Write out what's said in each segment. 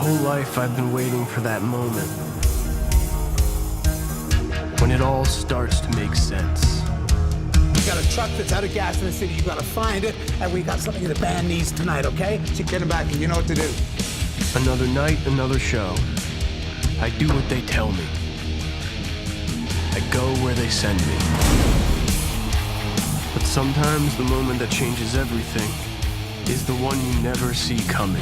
whole life I've been waiting for that moment when it all starts to make sense. You got a truck that's out of gas in the city, you gotta find it, and we got something the band needs tonight, okay? So get him back and you know what to do. Another night, another show. I do what they tell me. I go where they send me. But sometimes the moment that changes everything is the one you never see coming.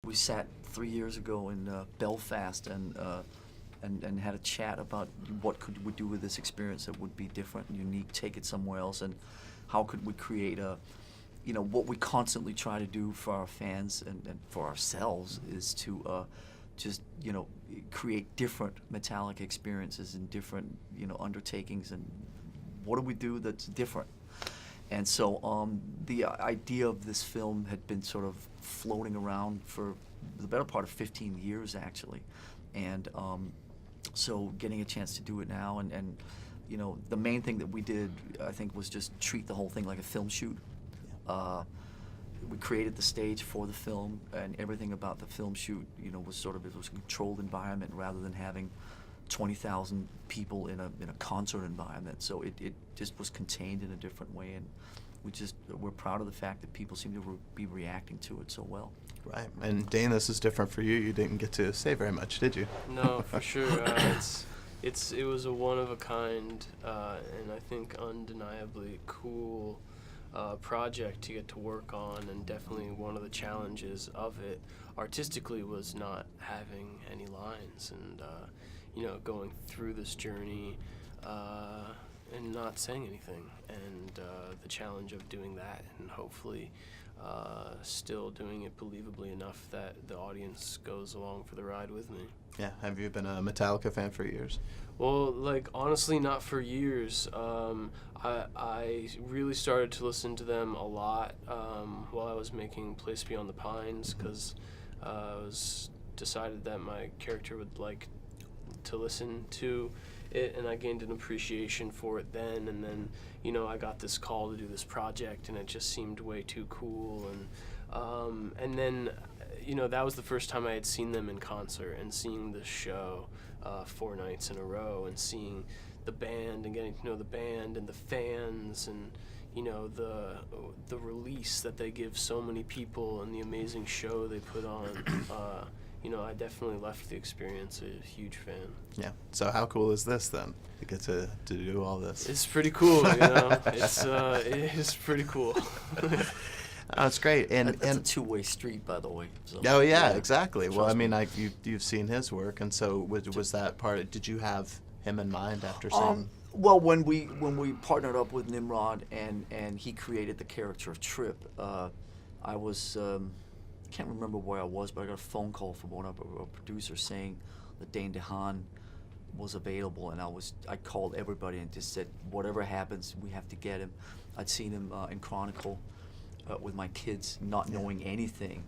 We sat 3 years ago in Belfast and had a chat about what could we do with this experience that would be different and unique, take it somewhere else, and how could we create a, you know, what we constantly try to do for our fans and for ourselves is to just, you know, create different Metallica experiences and different, you know, undertakings, and what do we do that's different? And so the idea of this film had been sort of floating around for the better part of 15 years, actually. And so getting a chance to do it now, and you know, the main thing that we did, I think, was just treat the whole thing like a film shoot. We created the stage for the film, and everything about the film shoot, you know, was sort of, it was a controlled environment rather than having 20,000 people in a concert environment. So it just was contained in a different way, and we're proud of the fact that people seem to be reacting to it so well. Right. And Dane, this is different for you. You didn't get to say very much, did you? No, for sure. It was a one of a kind, and I think undeniably cool project to get to work on, and definitely one of the challenges of it artistically was not having any lines, and you know, going through this journey and not saying anything, and the challenge of doing that, and hopefully still doing it believably enough that the audience goes along for the ride with me. Yeah. Have you been a Metallica fan for years? Well, like, honestly, not for years. I really started to listen to them a lot while I was making Place Beyond the Pines, because I was decided that my character would like to listen to it, and I gained an appreciation for it then. And then, you know, I got this call to do this project, and it just seemed way too cool. And then, you know, that was the first time I had seen them in concert, and seeing this show 4 nights in a row, and seeing the band and getting to know the band and the fans, and, you know, the release that they give so many people and the amazing show they put on. You know, I definitely left the experience a huge fan. Yeah. So how cool is this then, to get to do all this? It's pretty cool, you know. It is pretty cool. Oh, it's great. And That's a two-way street, by the way. So, oh yeah, exactly. Well, I me. mean, you've seen his work, and so was that part? Did you have him in mind after seeing? Well, when we partnered up with Nimrod and he created the character of Trip, I was can't remember where I was, but I got a phone call from one of our producers saying that Dane DeHaan was available, and I called everybody and just said, whatever happens, we have to get him. I'd seen him in Chronicle with my kids, not knowing anything,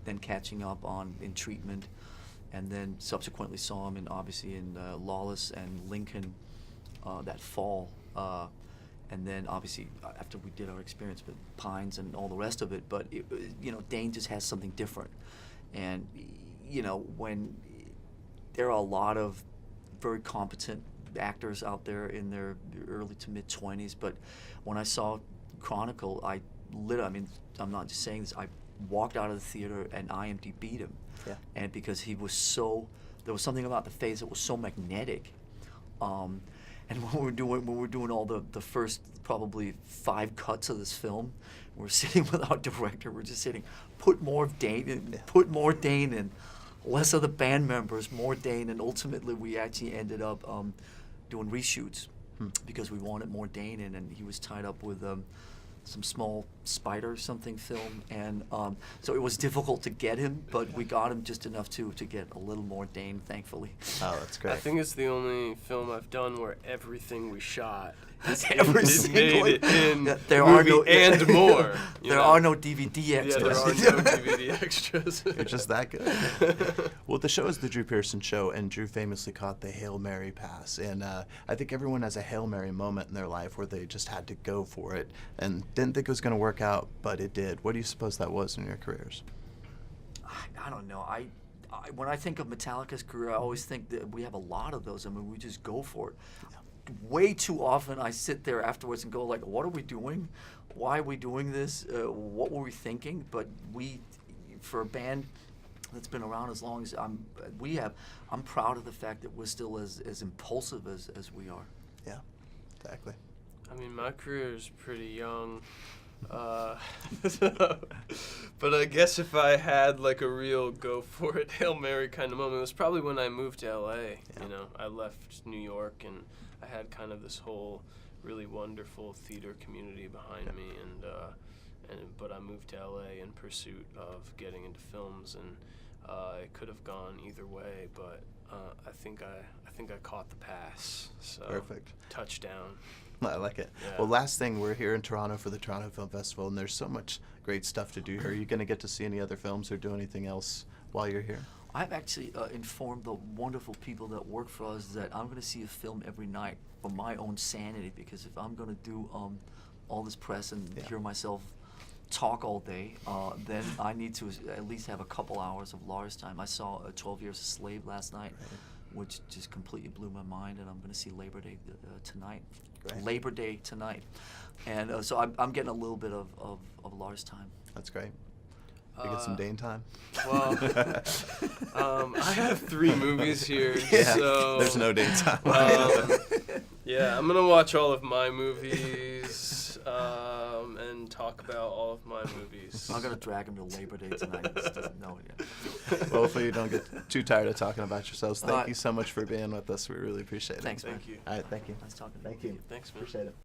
then catching up in Treatment, and then subsequently saw him obviously in Lawless and Lincoln that fall. And then obviously after we did our experience with Pines and all the rest of it, but you know, Dane just has something different, and you know, when there are a lot of very competent actors out there in their early to mid 20s, but when I saw Chronicle, I mean, I'm not just saying this, I walked out of the theater and IMDb'd him. Yeah. And because he was there was something about the face that was so magnetic. And when we're doing all the first probably 5 cuts of this film, we're sitting with our director. We're just sitting, put more Dane in, less of the band members, more Dane, and ultimately we actually ended up doing reshoots because we wanted more Dane in, and he was tied up with some small spider something film, and so it was difficult to get him, but we got him just enough to get a little more Dane, thankfully. Oh, that's great. I think it's the only film I've done where everything we shot Every it single made it in Yeah, there are movie no- and more. you There know? are no DVD Yeah, extras. there are no DVD extras. You're just that good. Well, the show is the Drew Pearson Show, and Drew famously caught the Hail Mary pass. And I think everyone has a Hail Mary moment in their life where they just had to go for it and didn't think it was going to work out, but it did. What do you suppose that was in your careers? I don't know. When I think of Metallica's career, I always think that we have a lot of those. I mean, we just go for it. Way too often I sit there afterwards and go like, what are we doing? Why are we doing this? What were we thinking? But for a band that's been around as long as I'm proud of the fact that we're still as impulsive as we are. Yeah, exactly. I mean, my career is pretty young. But I guess if I had like a real go for it Hail Mary kind of moment, it was probably when I moved to LA. Yeah. You know, I left New York and I had kind of this whole really wonderful theater community behind me, but I moved to LA in pursuit of getting into films, and it could have gone either way, but I think I caught the pass. So Perfect. Touchdown. I like it. Yeah. Well, last thing, we're here in Toronto for the Toronto Film Festival, and there's so much great stuff to do here. Are you going to get to see any other films or do anything else while you're here? I've actually informed the wonderful people that work for us that I'm going to see a film every night for my own sanity, because if I'm going to do all this press and hear myself talk all day, then I need to at least have a couple hours of Lars time. I saw 12 Years a Slave last night, which just completely blew my mind, and I'm going to see Labor Day tonight. Great. Labor Day tonight. And so I'm getting a little bit of Lars time. That's great. You get some Dane time? Well, I have 3 movies here, Yeah, so there's no Dane time. yeah, I'm gonna watch all of my movies and talk about all of my movies. I'm going to drag him to Labor Day tonight. He just doesn't know it yet. Well, hopefully you don't get too tired of talking about yourselves. Thank All right. you so much for being with us. We really appreciate it. Thanks, man. Thank you. All right, thank you. Nice talking to Thank you. you. Thanks, man. Appreciate it.